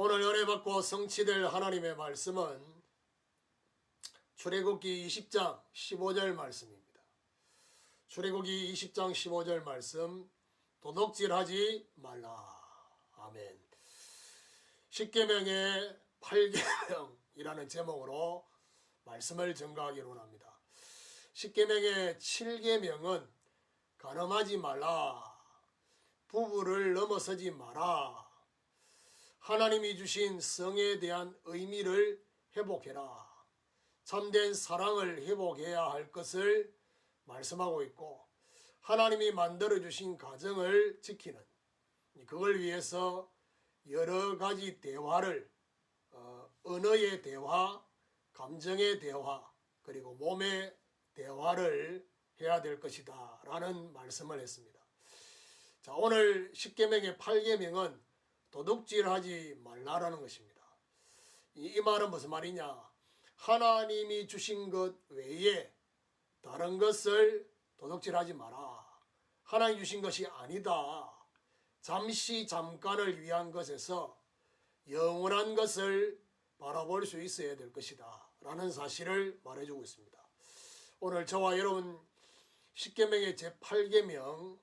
오늘 은혜 받고 성취될 하나님의 말씀은 출애굽기 20장 15절 말씀입니다. 출애굽기 20장 15절 말씀, 도둑질하지 말라. 아멘. 10계명의 8계명이라는 제목으로 말씀을 전가하기로 합니다. 10계명의 7계명은 간음하지 말라, 부부를 넘어서지 마라, 하나님이 주신 성에 대한 의미를 회복해라, 참된 사랑을 회복해야 할 것을 말씀하고 있고, 하나님이 만들어주신 가정을 지키는, 그걸 위해서 여러 가지 대화를, 언어의 대화, 감정의 대화, 그리고 몸의 대화를 해야 될 것이다 라는 말씀을 했습니다. 자, 오늘 10계명의 8계명은 도둑질하지 말라라는 것입니다. 이 말은 무슨 말이냐? 하나님이 주신 것 외에 다른 것을 도둑질하지 마라. 하나님 주신 것이 아니다. 잠시 잠깐을 위한 것에서 영원한 것을 바라볼 수 있어야 될 것이다 라는 사실을 말해주고 있습니다. 오늘 저와 여러분 10계명의 제8계명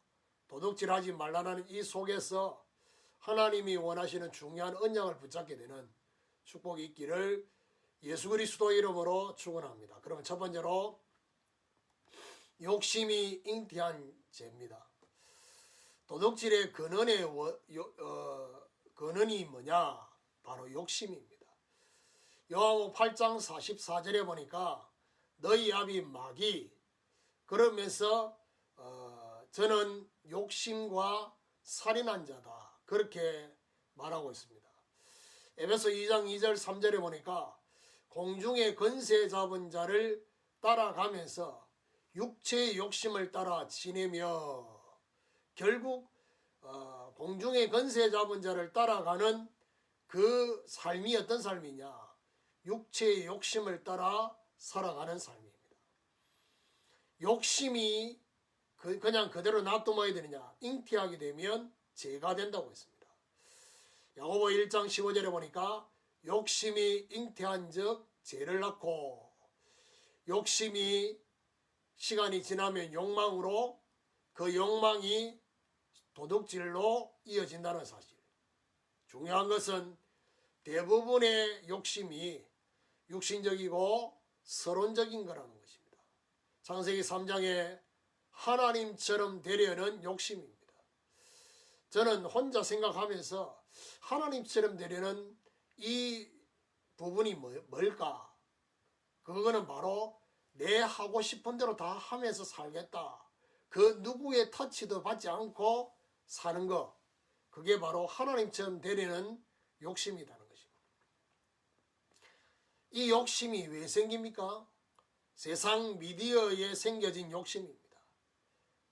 도둑질하지 말라는 이 속에서 하나님이 원하시는 중요한 언약을 붙잡게 되는 축복이 있기를 예수 그리스도 이름으로 축원합니다. 그러면 첫 번째로 욕심이 잉태한 죄입니다. 도둑질의 근원이 뭐냐? 바로 욕심입니다. 요한복음 8장 44절에 보니까 너희 아비 마귀, 그러면서 저는 욕심과 살인한 자다, 그렇게 말하고 있습니다. 에베소 2장 2절 3절에 보니까 공중의 권세 잡은 자를 따라가면서 육체의 욕심을 따라 지내며, 결국 공중의 권세 잡은 자를 따라가는 그 삶이 어떤 삶이냐? 육체의 욕심을 따라 살아가는 삶입니다. 욕심이 그냥 그대로 놔두어야 되느냐? 잉태하게 되면 죄가 된다고 했습니다. 야고보 1장 15절에 보니까 욕심이 잉태한 즉 죄를 낳고, 욕심이 시간이 지나면 욕망으로, 그 욕망이 도둑질로 이어진다는 사실. 중요한 것은 대부분의 욕심이 육신적이고 서론적인 거라는 것입니다. 창세기 3장에 하나님처럼 되려는 욕심입니다. 저는 혼자 생각하면서 하나님처럼 되려는 이 부분이 뭘까? 그거는 바로 내 하고 싶은 대로 다 하면서 살겠다, 그 누구의 터치도 받지 않고 사는 것, 그게 바로 하나님처럼 되려는 욕심이라는 것입니다. 이 욕심이 왜 생깁니까? 세상 미디어에 생겨진 욕심입니다.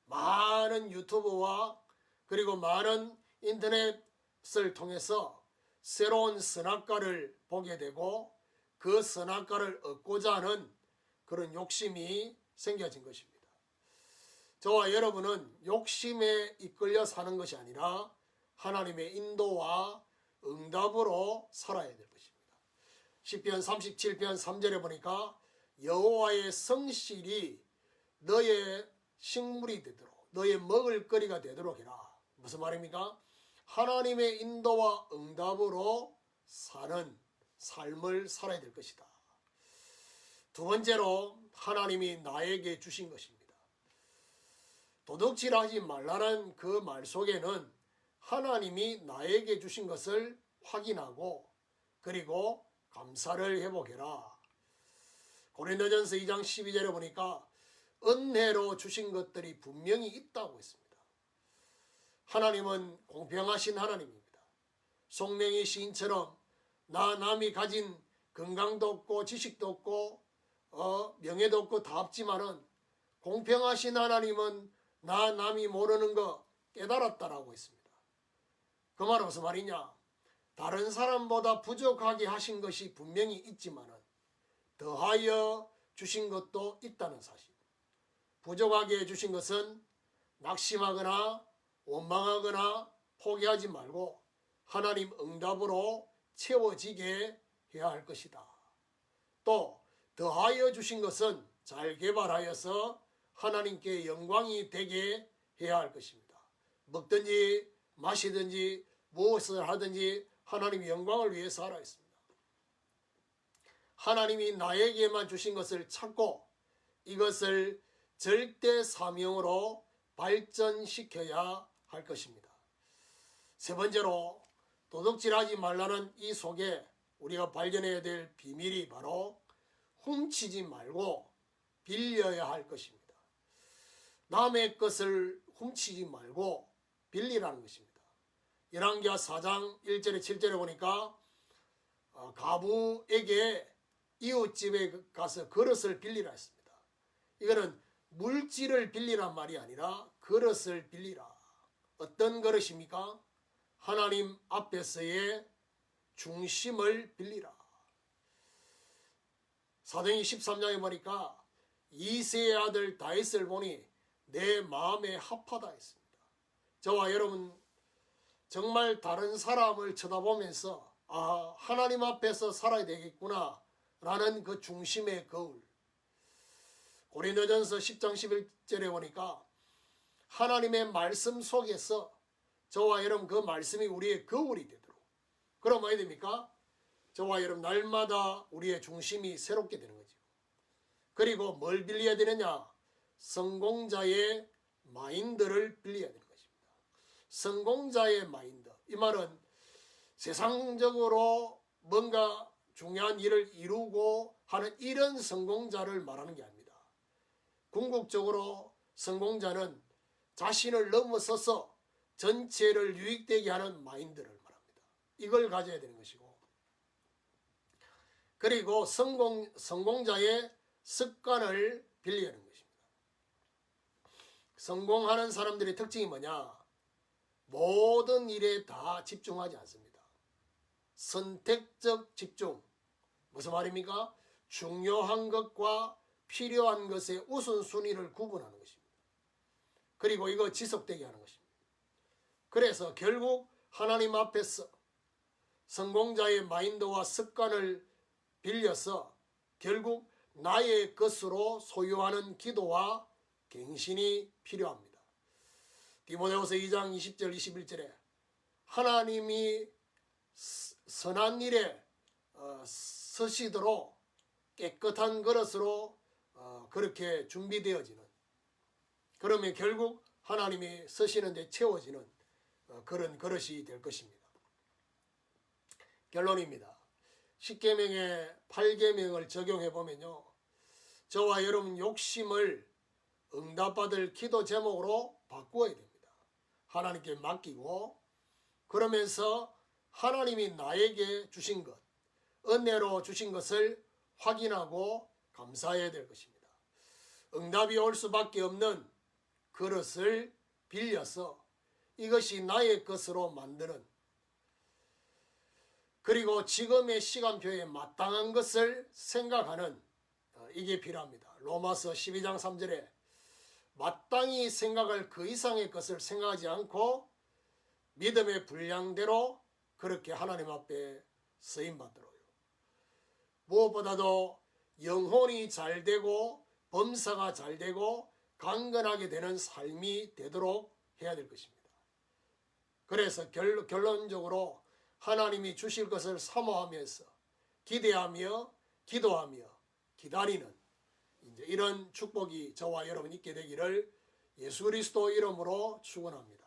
많은 유튜브와 그리고 많은 인터넷을 통해서 새로운 선악과를 보게 되고 그 선악과를 얻고자 하는 그런 욕심이 생겨진 것입니다. 저와 여러분은 욕심에 이끌려 사는 것이 아니라 하나님의 인도와 응답으로 살아야 될 것입니다. 시편 37편 3절에 보니까 여호와의 성실이 너의 식물이 되도록, 너의 먹을거리가 되도록 해라. 무슨 말입니까? 하나님의 인도와 응답으로 사는 삶을 살아야 될 것이다. 두 번째로 하나님이 나에게 주신 것입니다. 도둑질하지 말라는 그 말 속에는 하나님이 나에게 주신 것을 확인하고 그리고 감사를 회복해라. 고린도전서 2장 12절에 보니까 은혜로 주신 것들이 분명히 있다고 했습니다. 하나님은 공평하신 하나님입니다. 송명희 시인처럼 나 남이 가진 건강도 없고 지식도 없고 명예도 없고 다 없지만은 공평하신 하나님은 나 남이 모르는 거 깨달았다라고 했습니다. 그 말은 무슨 말이냐? 다른 사람보다 부족하게 하신 것이 분명히 있지만은 더하여 주신 것도 있다는 사실. 부족하게 해주신 것은 낙심하거나 원망하거나 포기하지 말고 하나님 응답으로 채워지게 해야 할 것이다. 또 더하여 주신 것은 잘 개발하여서 하나님께 영광이 되게 해야 할 것입니다. 먹든지 마시든지 무엇을 하든지 하나님의 영광을 위해 살아야 했습니다. 하나님이 나에게만 주신 것을 찾고 이것을 절대 사명으로 발전시켜야 할 것입니다. 세 번째로 도둑질하지 말라는 이 속에 우리가 발견해야 될 비밀이 바로 훔치지 말고 빌려야 할 것입니다. 남의 것을 훔치지 말고 빌리라는 것입니다. 열왕기하 4장 1절에 7절에 보니까 가부에게 이웃집에 가서 그릇을 빌리라 했습니다. 이거는 물질을 빌리란 말이 아니라 그릇을 빌리라. 어떤 그릇입니까? 하나님 앞에서의 중심을 빌리라. 사도행전 13장에 보니까 이새의 아들 다윗을 보니 내 마음에 합하다 했습니다. 저와 여러분 정말 다른 사람을 쳐다보면서 하나님 앞에서 살아야 되겠구나 라는 그 중심의 거울. 고린도전서 10장 11절에 보니까 하나님의 말씀 속에서 저와 여러분 그 말씀이 우리의 거울이 되도록. 그럼 뭐야 됩니까? 저와 여러분 날마다 우리의 중심이 새롭게 되는 거죠. 그리고 뭘 빌려야 되느냐? 성공자의 마인드를 빌려야 되는 것입니다. 성공자의 마인드. 이 말은 세상적으로 뭔가 중요한 일을 이루고 하는 이런 성공자를 말하는 게 아닙니다. 궁극적으로 성공자는 자신을 넘어서서 전체를 유익되게 하는 마인드를 말합니다. 이걸 가져야 되는 것이고, 그리고 성공자의 습관을 빌려야 하는 것입니다. 성공하는 사람들의 특징이 뭐냐? 모든 일에 다 집중하지 않습니다. 선택적 집중. 무슨 말입니까? 중요한 것과 필요한 것의 우선순위를 구분하는 것입니다. 그리고 이거 지속되게 하는 것입니다. 그래서 결국 하나님 앞에서 성공자의 마인드와 습관을 빌려서 결국 나의 것으로 소유하는 기도와 갱신이 필요합니다. 디모데후서 2장 20절 21절에 하나님이 선한 일에 서시도록 깨끗한 그릇으로 그렇게 준비되어지는, 그러면 결국 하나님이 서시는 데 채워지는 그런 그릇이 될 것입니다. 결론입니다. 10계명의 8계명을 적용해 보면요, 저와 여러분 욕심을 응답받을 기도 제목으로 바꾸어야 됩니다. 하나님께 맡기고, 그러면서 하나님이 나에게 주신 것, 은혜로 주신 것을 확인하고 감사해야 될 것입니다. 응답이 올 수밖에 없는 그릇을 빌려서 이것이 나의 것으로 만드는, 그리고 지금의 시간표에 마땅한 것을 생각하는 이게 필요합니다. 로마서 12장 3절에 마땅히 생각할 그 이상의 것을 생각하지 않고 믿음의 분량대로 그렇게 하나님 앞에 쓰임받도록요. 무엇보다도 영혼이 잘 되고 범사가 잘 되고 강건하게 되는 삶이 되도록 해야 될 것입니다. 그래서 결론적으로 하나님이 주실 것을 사모하면서 기대하며 기도하며 기다리는 이런 축복이 저와 여러분 있게 되기를 예수 그리스도 이름으로 축원합니다.